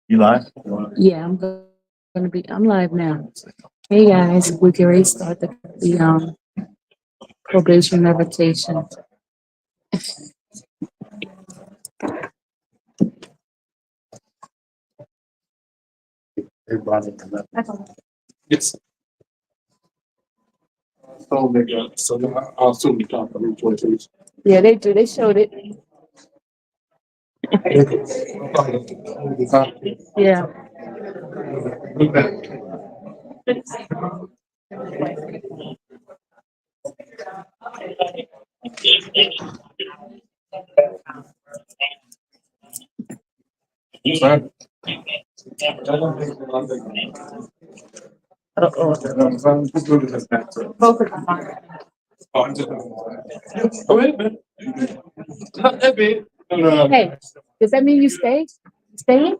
You live? Yeah, I'm live now. Hey guys, we can restart the probation revocation. Everybody. Yes. So maybe, so I'll assume we talk about revocation. Yeah, they do. They showed it. Yeah. Uh-oh. Both of them are. Wait a minute. Not that big. No. Hey, does that mean you stay? Staying?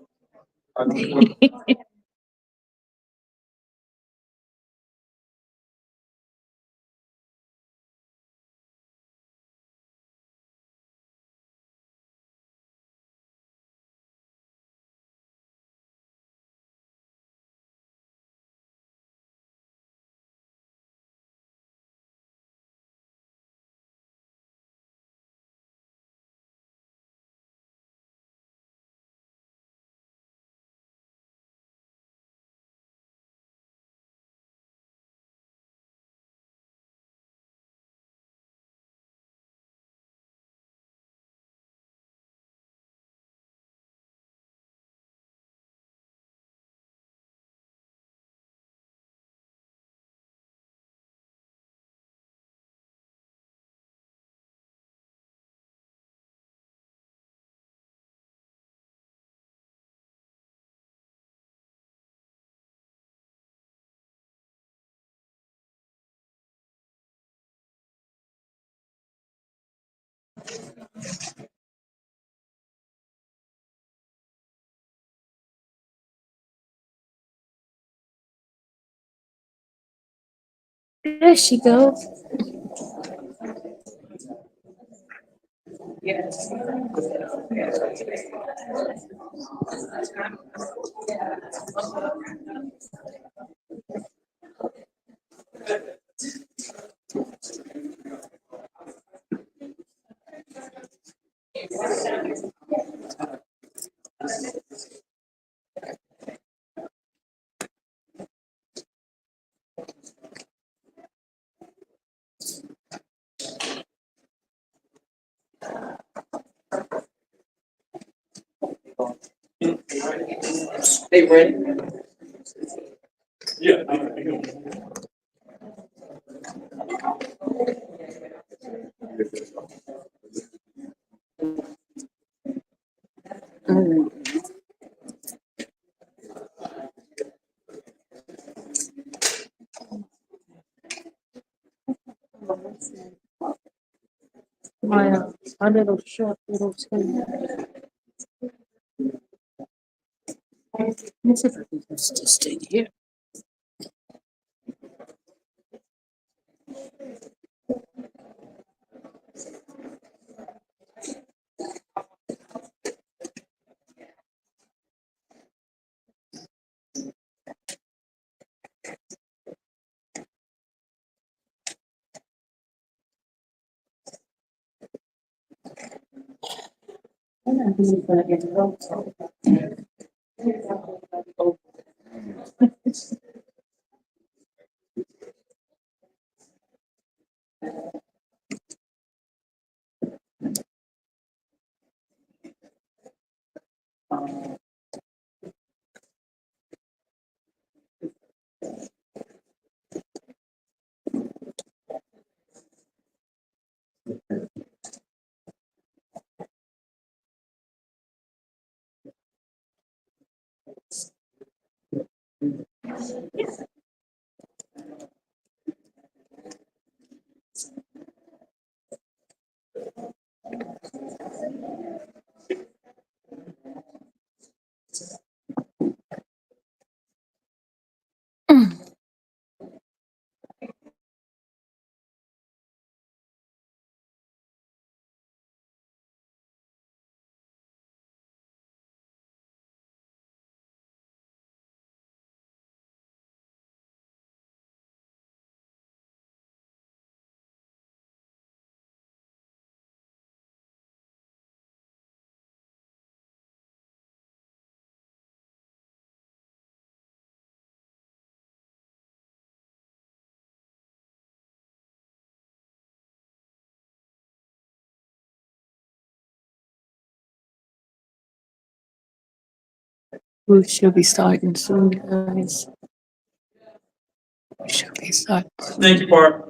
There she goes. They ready? Yeah. My little short little thing. Let's see if I can just stay here. I'm not really gonna get it wrong. We should be starting soon, guys. We should be starting. Thank you, Bart.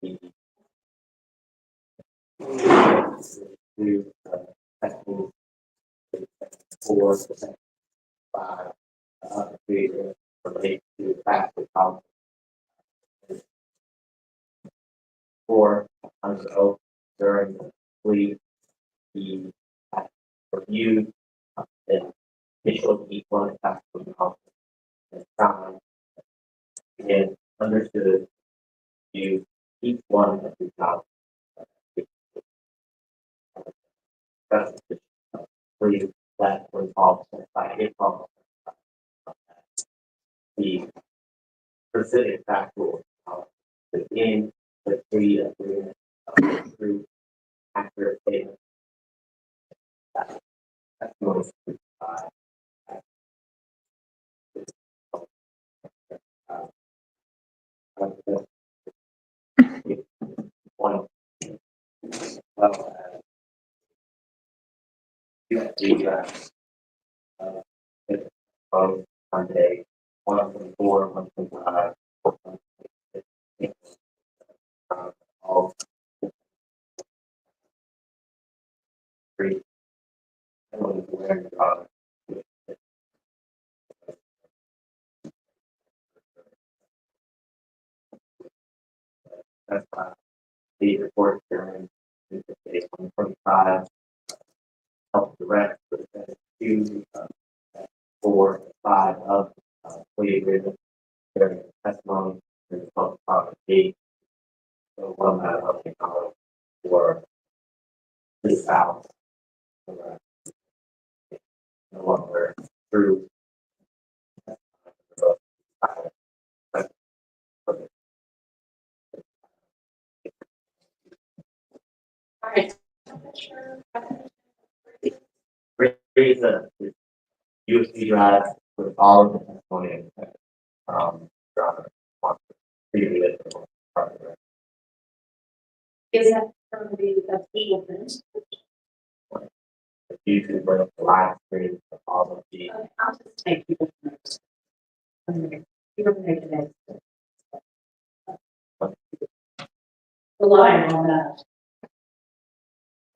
to section 4, 5, relate to factor policy. Or under oath during the plea, he has reviewed the official equal factor policy and found and understood to each one of the policies. That's the plea that was officer by his officer. The specific factual within the plea agreement through accurate statement. That's most one well on day 124, 125, all three. That's the report during day 125. Help direct the 2, 4, and 5 of plea agreement during the testimony during the public property. So one matter of the college for this out. No longer true. All right. Raise the USB drive with all of the testimony Is that from the defendant? you can bring up the live stream of all of the I'll just take you notes. You don't make it. Relying on that.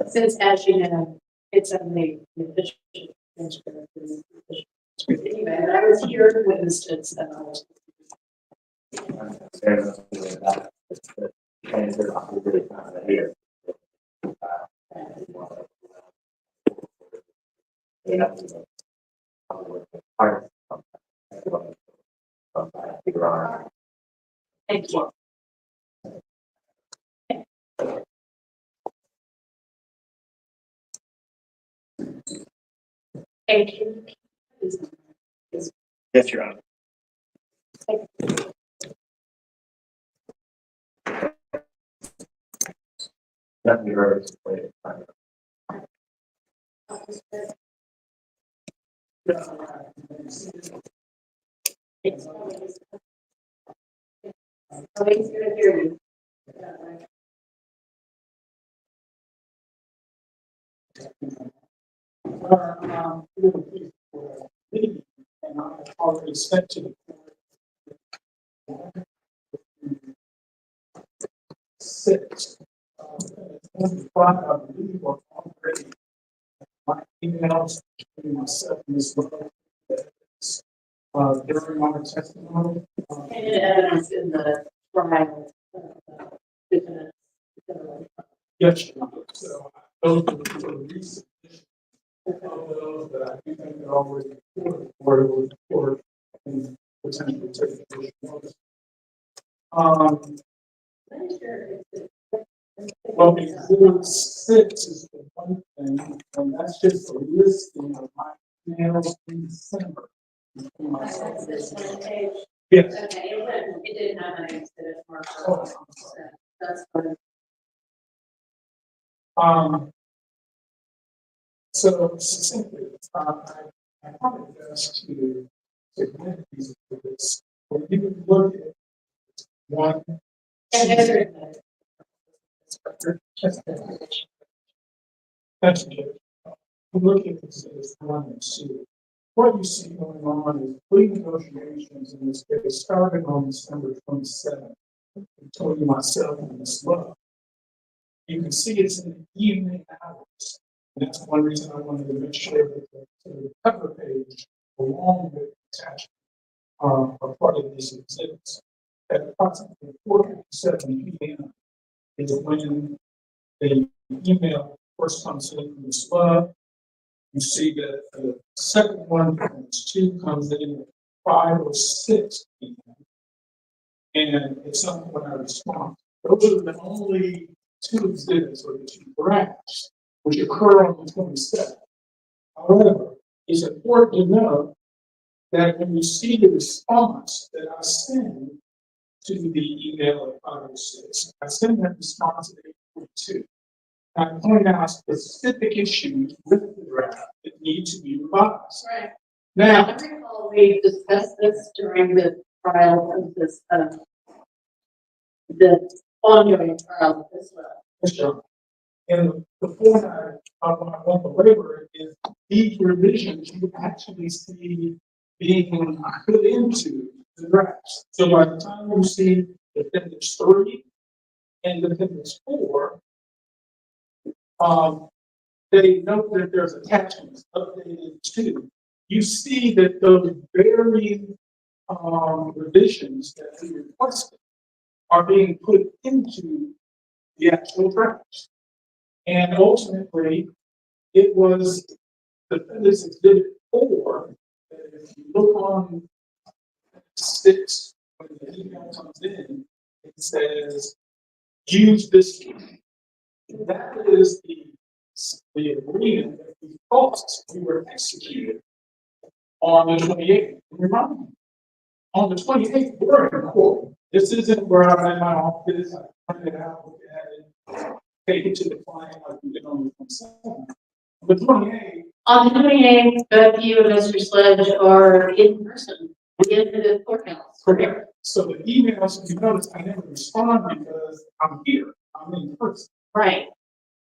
Since, as you know, it's only the official transcript. Anyway, but I was here to witness it, so. Thank you. Thank you. Yes, Your Honor. Nothing you heard is played. Nobody's gonna hear you. And I already sent to the court. 6, 25, I believe, are already my emails between myself and Ms. during our testimony. And evidence in the trial. Yes, Your Honor. So those are the recent of those that I do think are already reported or and potentially taken notice. Well, exhibit 6 is the one thing, and that's just a listing of my emails in December. This one page. Yes. Okay, it didn't have an exhibit marker. Oh, I'm sorry. That's fine. So succinctly, I wanted us to submit these exhibits. When you look at one. And there's That's good. Look at this as 1 and 2. What you see going on is plea negotiations in this case started on December 27th. between myself and Ms. Love. You can see it's in the evening hours. And that's one reason I wanted to make sure that the cover page, along with attachment, are part of these exhibits. At approximately 4:57 p.m. is when the email first comes in from Ms. Love. You see that the second one from Ms. 2 comes in at 5:06 p.m. And it's not when I respond. Those are the only two exhibits or the two drafts which occur on the 27th. However, it's important to know that when you see the response that I send to the email at 5:06, I send that response at 8:42. I point out specific issues with the draft that need to be revised. Right. Now, I recall we discussed this during the trial of this, the ongoing trial as well. Mr. And the point I want to labor is these revisions you actually see being put into the drafts. So by the time you see Defendants 3 and Defendants 4, they note that there's attachments updated to. You see that those very revisions that we requested are being put into the actual drafts. And ultimately, it was Defendants Exhibit 4, that if you look on 6, when the email comes in, it says, use this. That is the agreement that we thought we were executed on the 28th. Remember, on the 28th, we're in court. This isn't where I'm in my office, I print it out, look at it, take it to the client like we did on the 27th. The 28th. On the 28th, both you and Mr. Sledge are in person in the courthouse. Correct. So the emails, you notice I never respond because I'm here, I'm in person. Right.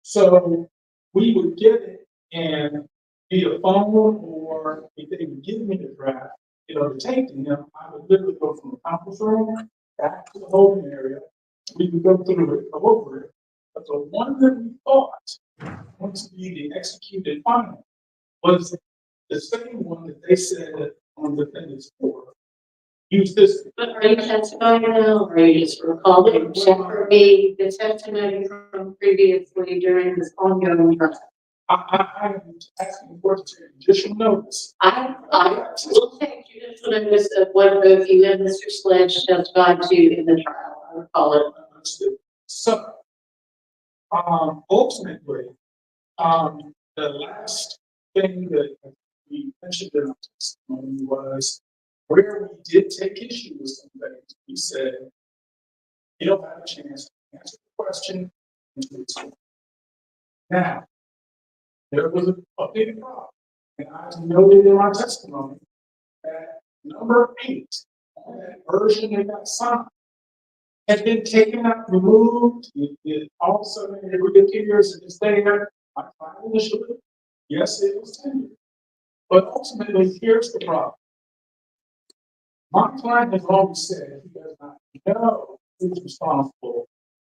So we would get it and via phone, or if they would give me the draft, to take to him, I would literally go from the conference room back to the holding area. We would go through it, go over it. But the one that we thought going to be the executed final was the same one that they said on Defendants 4. Use this. But are you testifying now, or are you just recalling the testimony from previously during this ongoing trial? I'm asking for judicial notice. I will take judicial notice of what both you and Mr. Sledge testified to in the trial. I recall it. So, ultimately, the last thing that we mentioned in our testimony was where we did take issue with some things. We said, you don't have a chance to answer the question until it's over. Now, there was a big problem, and I noted in my testimony that number 8 on that version that got signed had been taken out, removed. It all of a sudden it reappears and it's there. I tried initially. Yes, it was tendered. But ultimately, here's the problem. My client has always said he does not know who's responsible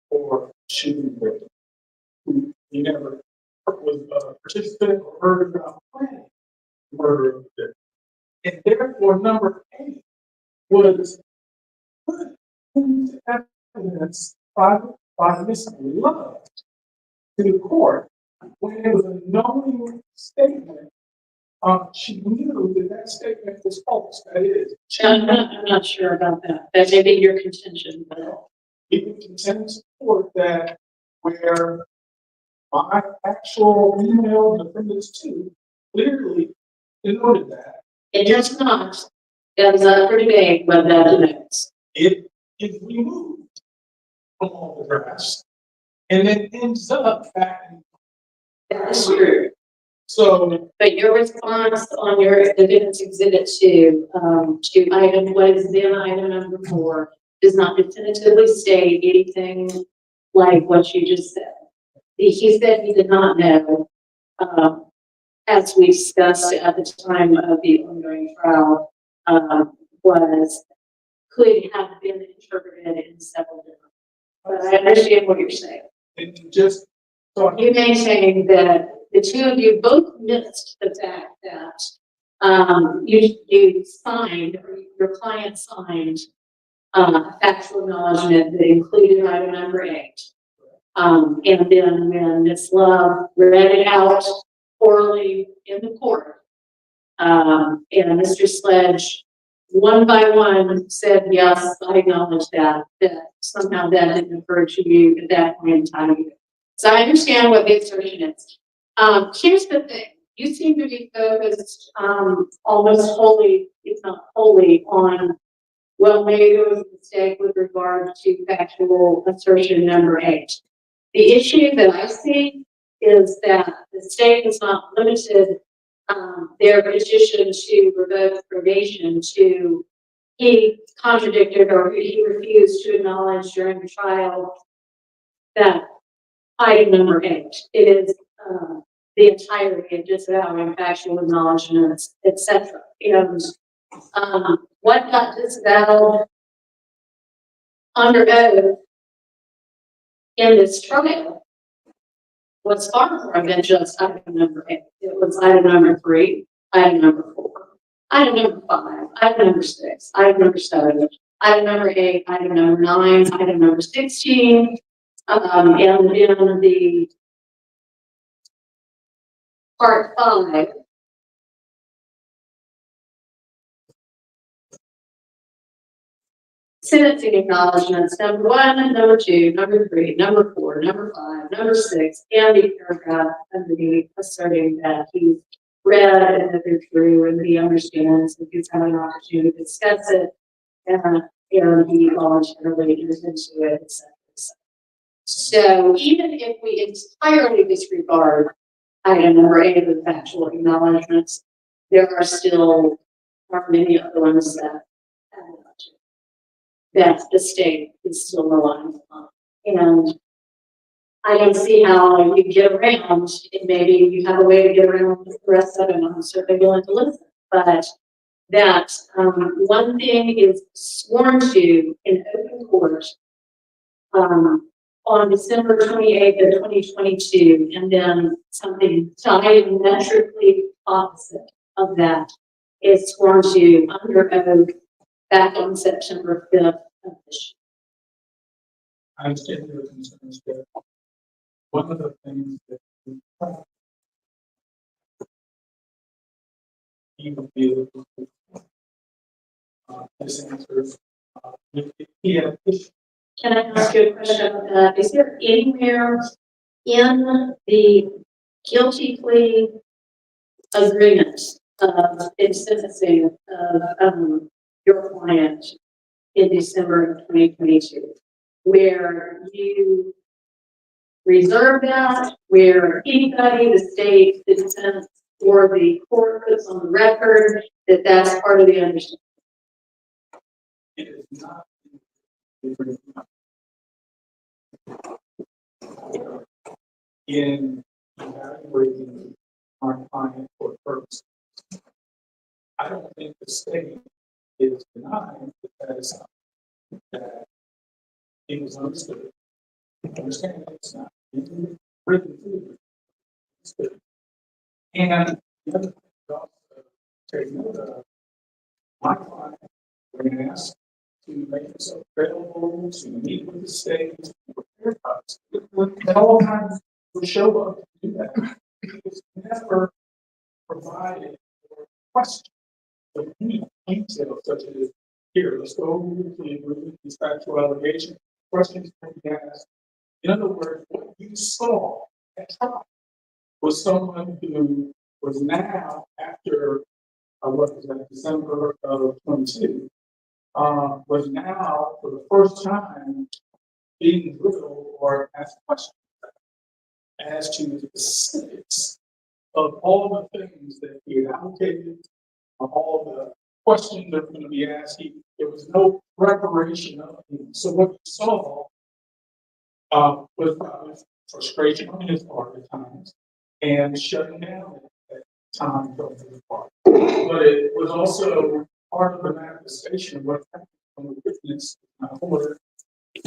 for shooting the victim. He never was a participant or heard about planning the murder of the victim. And therefore, number 8 was put into evidence by Ms. Love to the court when it was a knowing statement. She knew that statement was false. That is, I'm not sure about that. That may be your contention, but we can contend to support that where my actual email Defendants 2 clearly denoted that. it does not. That is up for debate whether that denotes. It is removed from all the drafts and then ends up back in. That is true. So, But your response on your evidence exhibit to item, what is then item number 4, does not definitively state anything like what you just said. He said he did not know, as we discussed at the time of the ongoing trial, was could have been interpreted in several different. But I understand what you're saying. And just so You maintain that the two of you both missed the fact that you signed, or your client signed, a factual acknowledgement that included item number 8. And then when Ms. Love read it out orally in the court, and Mr. Sledge, one by one, said, yes, I acknowledge that somehow that didn't occur to you at that point in time. So I understand what the assertion is. Here's the thing. You seem to be focused almost wholly, if not wholly, on, well, maybe there was a mistake with regard to factual assertion number 8. The issue that I see is that the state has not limited their petition to revoke probation to he contradicted or he refused to acknowledge during the trial that item number 8. It is the entirety of disavowing factual acknowledgements, etc. And what got disavowed under oath in this trial was far more than just item number 8. It was item number 3, item number 4, item number 5, item number 6, item number 7, item number 8, item number 9, item number 16, and then the part 5. Sentencing acknowledgements, number 1, number 2, number 3, number 4, number 5, number 6, and the paragraph underneath asserting that he's read and that they're true and he understands and he's had an opportunity to discuss it and he voluntarily enters into it, etc. So even if we entirely disregard item number 8 of the factual acknowledgements, there are many other ones that the state is still relying on. And I don't see how you get around, and maybe you have a way to get around the rest of it, and I'm certainly willing to listen, but that one thing is sworn to in open court on December 28th of 2022, and then something diametrically opposite of that is sworn to under oath back on September 5th of this I understand your concerns there. One of the things that he would be able to this answer, if he had issues. Can I ask you a question about that? Is there anywhere in the guilty plea agreement in sentencing of your client in December of 2022 where you reserve that, where anybody, the state, the defense, or the court puts on the record that that's part of the understanding? It is not in evaluating our client for purposes. I don't think the state is denying that is something that it was understood. Understand it's not written through. And the other thing is also take note of my client when asked to make himself available, to meet with the state, to prepare us. At all times would show up to do that. He was never provided or questioned of any detail such as here, let's go to this factual allegation. Questions can be asked. In other words, what you saw at trial was someone who was now, after what was that, December of 22, was now for the first time being grilled or asked questions as to the specifics of all the things that he had allocated, of all the questions that were going to be asked. There was no preparation of him. So what you saw was probably frustration on his part at times and shutting down at times on his part. But it was also part of the manifestation of what happened from a witness, not a order,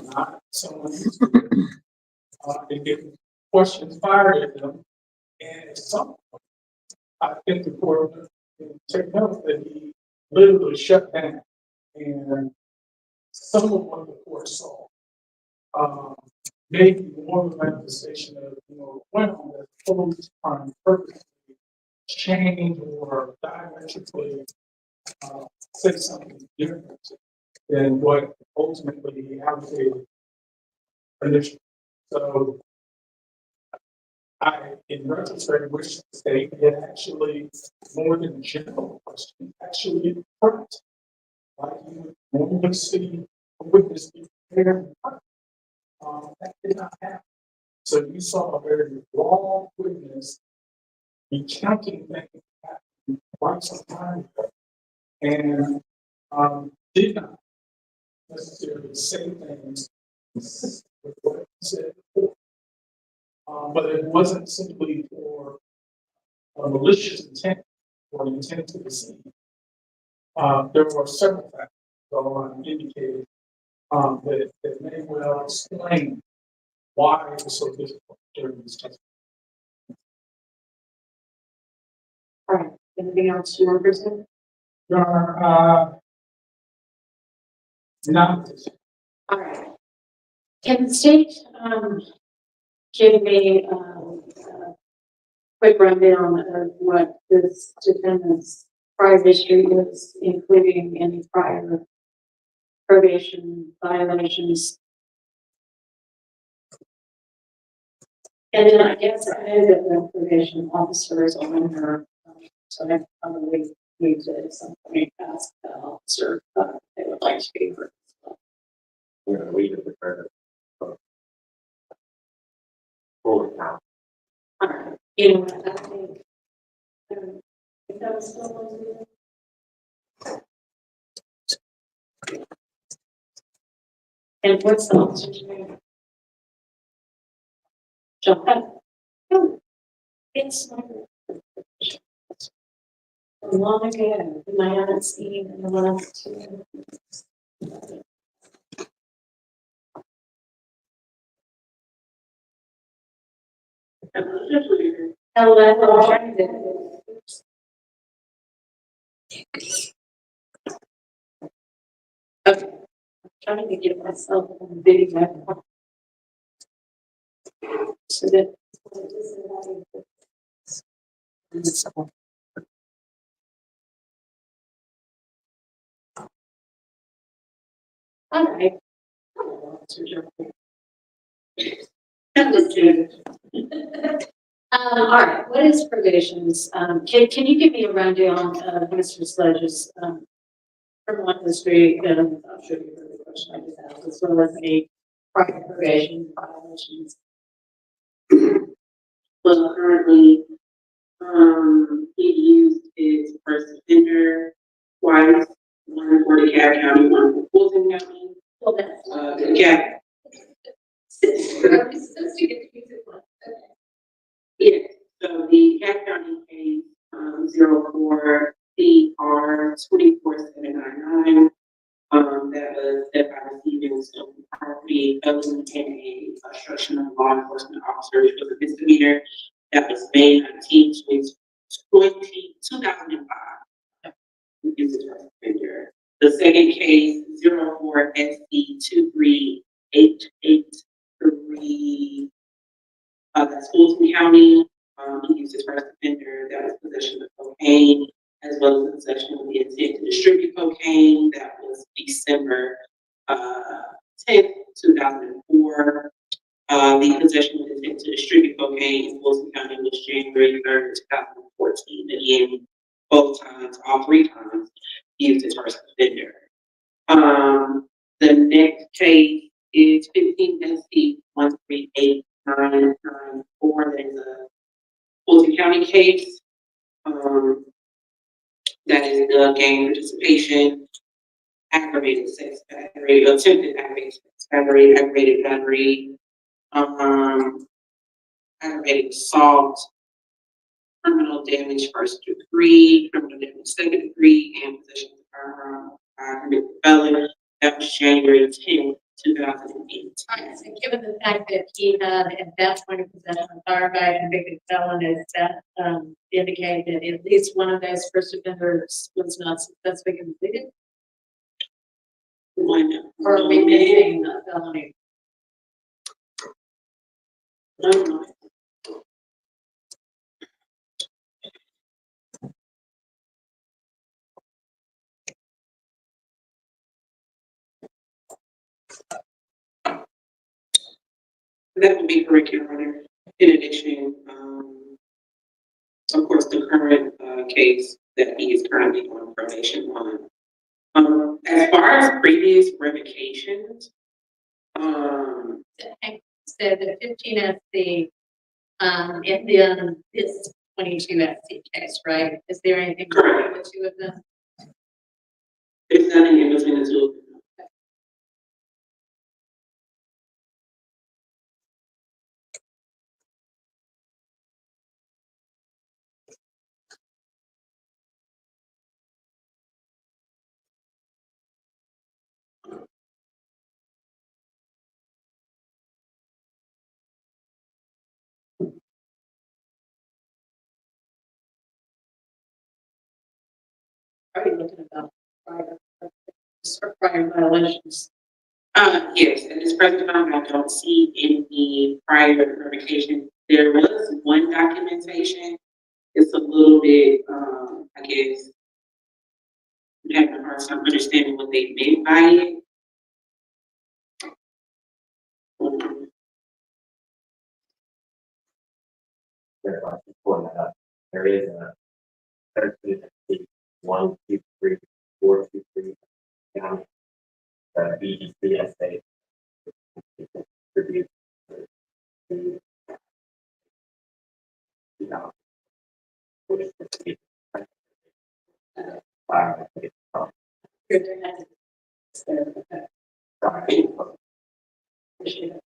not someone who's and getting questions fired at them. And at some point, I think the court will take note that he literally shut down. And some of what the court saw maybe more of a manifestation of, went on that police trying to purposely change or diametrically say something different than what ultimately he advocated initially. So I, in retrospect, wish the state had actually more than a general question, actually correct. Like you would normally see a witness be prepared. That did not happen. So you saw a very raw witness recounting things that happened quite some time ago and did not necessarily say things consistent with what he said before. But it wasn't simply for a malicious intent or an intent to deceive. There were several factors that indicated that may well explain why it was so difficult during this testimony. All right, anything else you want to present? Your Honor, not this. All right. Can the state give me a quick rundown of what this defendant's prior history is, including any prior probation violations? And then I guess I know that the probation officer is on her, so I probably need to at some point ask the officer if they would like to be heard. We're going to read it with her. Full account. All right, you know what, I think, if that was still on the. And what's the officer's name? John. Oh, it's long ago, and I haven't seen in the last 2 years. Hello, trying to. Okay, trying to get myself on video. So that. All right. All right, what is probations? Can you give me a rundown of Mr. Sledge's criminal history? And I'll show you the question I just asked, as well as any prior probation violations. Well, currently, he used his first offender twice, one for the Cobb County, one for Fulton County. Well, that's. Yeah. Yeah, so the Cobb County case, 04 CR 24799, that was that by receiving stolen property, felony, and a obstruction of law enforcement officer, which was a misdemeanor. That was May 19, 2005. The second case, 04 SC 23883, that's Fulton County. He used his first offender, that was possession of cocaine, as well as possession with the intent to distribute cocaine. That was December 10th, 2004. The possession with intent to distribute cocaine in Fulton County was January 3rd, 2014. Again, both times, all 3 times, he used his first offender. The next case is 15 SC 138994. That is a Fulton County case. That is the gang participation, aggravated sex battery, attempted aggravated sex battery, aggravated battery, aggravated assault, criminal damage first degree, criminal damage second degree, and possession of a firearm, convicted felon. That was January 10th, 2008. Alright, so given the fact that he had at that point of possession of firearm and convicted felon, is that, indicate that at least one of those first offenders was not successfully completed? Or are we missing a felony? That would be correct, Your Honor. In addition, of course, the current case that he is currently on probation on. As far as previous revocations, So the 15 SC, and then this 22 SC case, right? Is there anything between the two of them? there's nothing in between the two of them. Are you looking about prior violations? Yes, at this present time, I don't see any prior revocation. There was one documentation. It's a little bit, I guess, I'm having a hard time understanding what they meant by it. Pulling that up. There is a 13, 1, 2, 3, 4, 2, 3, down, BDCSA. Review. Good to have it. So, okay. Appreciate it.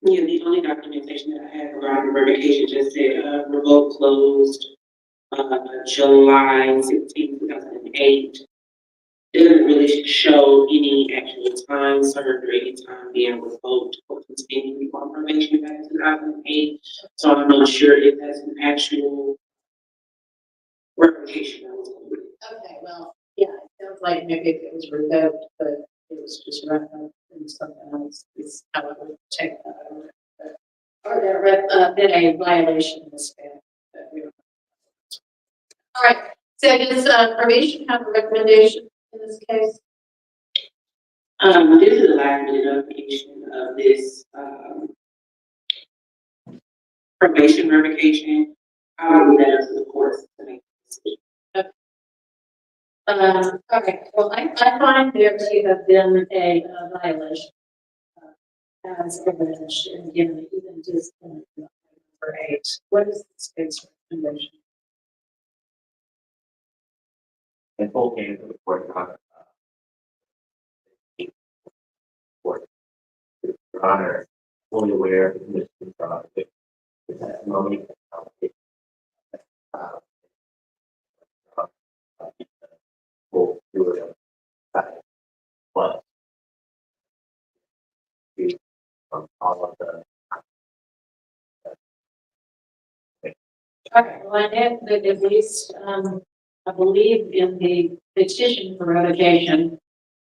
Yeah, the only documentation that I had regarding revocation just said, revoke closed, July 16, 2008. It doesn't really show any actual time served or any time being revoked or continuing on probation back in 2008. So I'm not sure if that's an actual revocation that was completed. Okay, well, yeah, it sounds like maybe it was revoked, but it was just referenced in something else. Is how I would check that over. Or there been a violation in this family that we don't. All right, so does probation have a recommendation in this case? This is the last minute notification of this, probation revocation. I will let the courts to make the decision. Okay, well, I find there to have been a violation. As evidenced and given even just number 8. What is the state's recommendation? In full case of the court, Your Honor, fully aware of the conditions of the testimony. Full steward of that, but all of the Okay, well, I know that at least, I believe in the petition for revocation,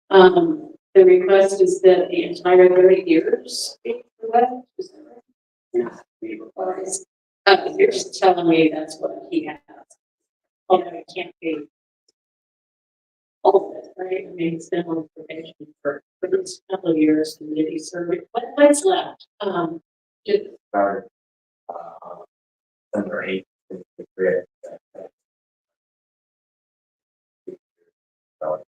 the request is that the entire 30 years be revoked. Is that right? Or is, you're just telling me that's what he has. Although it can't be all of it, right? I mean, he's been on probation for this couple of years, and did he serve it? What's left? Just, start, number 8 is the grid. So,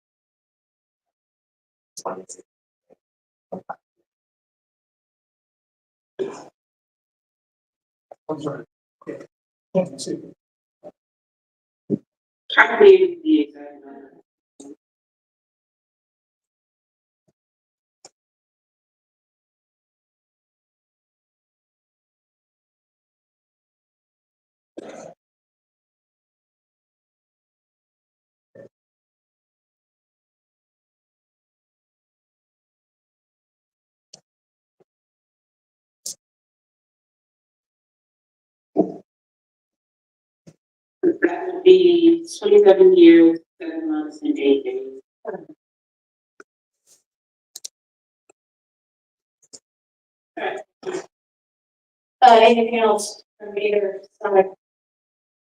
I'm sorry. Okay. Can't see. I believe the exact number. That would be 27 years, 7 months, and 8 days. Anything else from either side?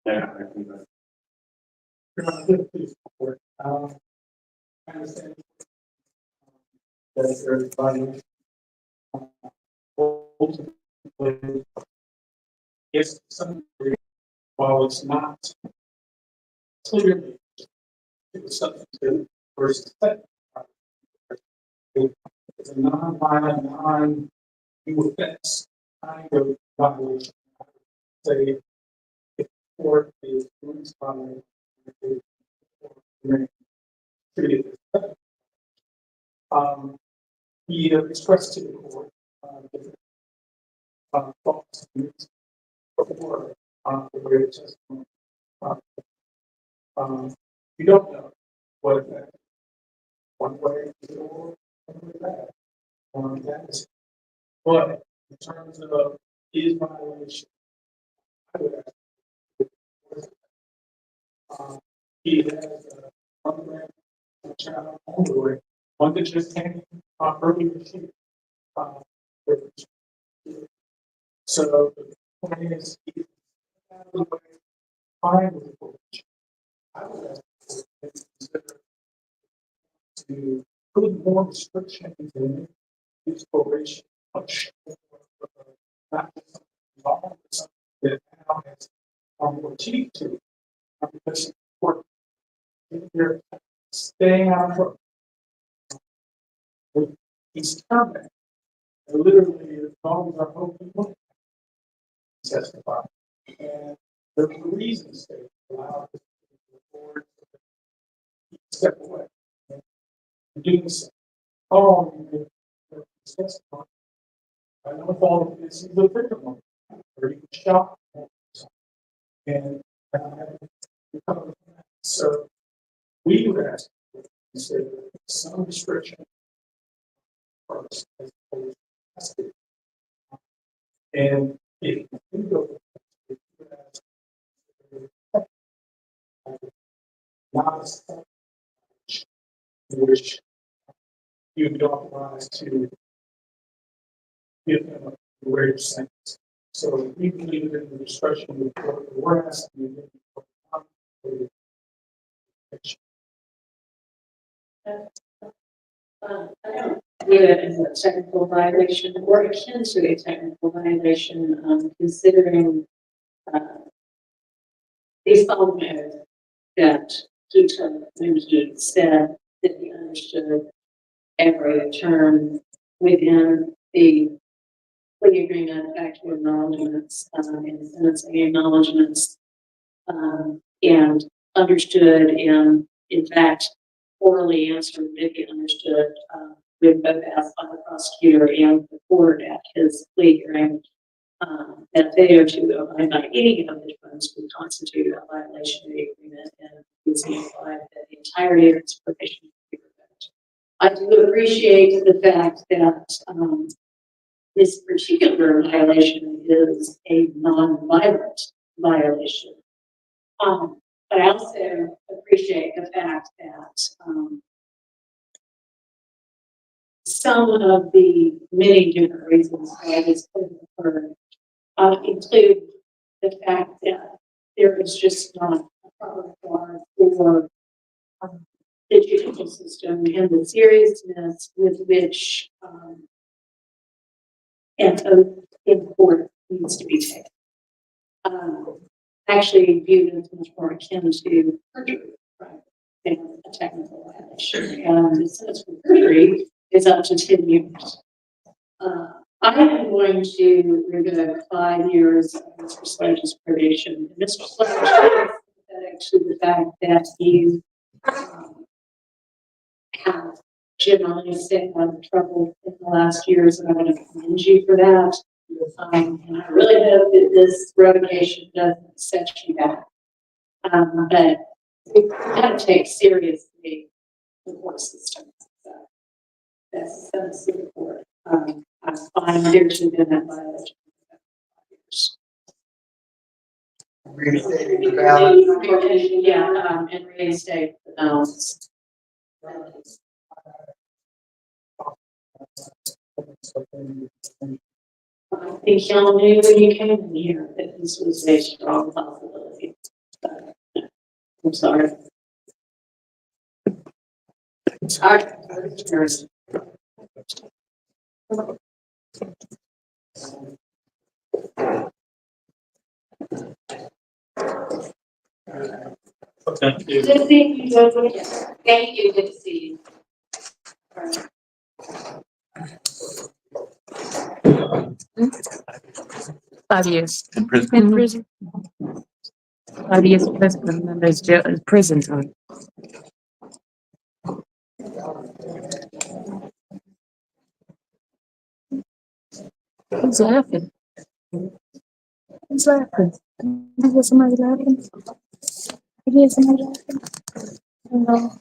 Yeah, I think that's Please support. I understand that there's violation. Ultimately, yes, to some degree, while it's not clearly it was substantive versus technical, it's a non-violent, non-new offense kind of violation. I would say if the court is doing this violation, it is treated as technical. He expressed to the court different thoughts and views before the way of testimony. You don't know what that one way or one way back. That is, but in terms of his violation, I would ask. He has one grant child on the way, one that just came earlier this year. Which- So the point is, he's out of the way, fine with the probation. I would ask the court to consider to put more restrictions in his probation. Much not just something wrong, but something that now has more teeth to it. Because the court, if they're staying out of trouble, he's terminated. And literally, as long as our hope people testify. And there's a reason they allow this to record, step away. And doing so. Oh, you can testify. I know if all of this is the victim of it, or you shot. And so we would ask to consider some restriction first as opposed to and if you go not a step in which you'd be authorized to give them a greater sentence. So we believe in the discretion of the court, we're asking you to I don't view it as a technical violation or akin to a technical violation, considering these following that he took when he said that he understood every term within the plea agreement, factual acknowledgements, and sentencing acknowledgements, and understood and in fact orally answered if he understood, with both asked by the prosecutor and the court at his plea hearing, that failure to abide by any of the terms would constitute a violation of the agreement and would signify that the entirety of its probation would be revoked. I do appreciate the fact that this particular violation is a non-violent violation. But I also appreciate the fact that some of the many different reasons why this could occur include the fact that there is just not a proper regard for the judicial system and the seriousness with which an oath in court needs to be taken. Actually viewed as much more akin to perjury, right, than a technical violation. And the sentence for perjury is up to 10 years. I am going to revoke 5 years of Mr. Sledge's probation. Mr. Sledge is sympathetic to the fact that you have generally stayed out of trouble in the last years, and I want to commend you for that. And I really hope that this revocation doesn't set you back. But we've got to take seriously the court system. So that's the court. I'm fine there to have been that violation. Reinstating the balance. Yeah, and reinstate the balance. I think y'all knew when you came in here that this was a strong possibility. I'm sorry. All right. Thank you. Good to see you, Judge. Thank you, good to see you. All right. 5 years. In prison. In prison. 5 years in prison, and then there's prison time. Who's laughing? Who's laughing? I hear somebody laughing. I hear somebody laughing. I don't know.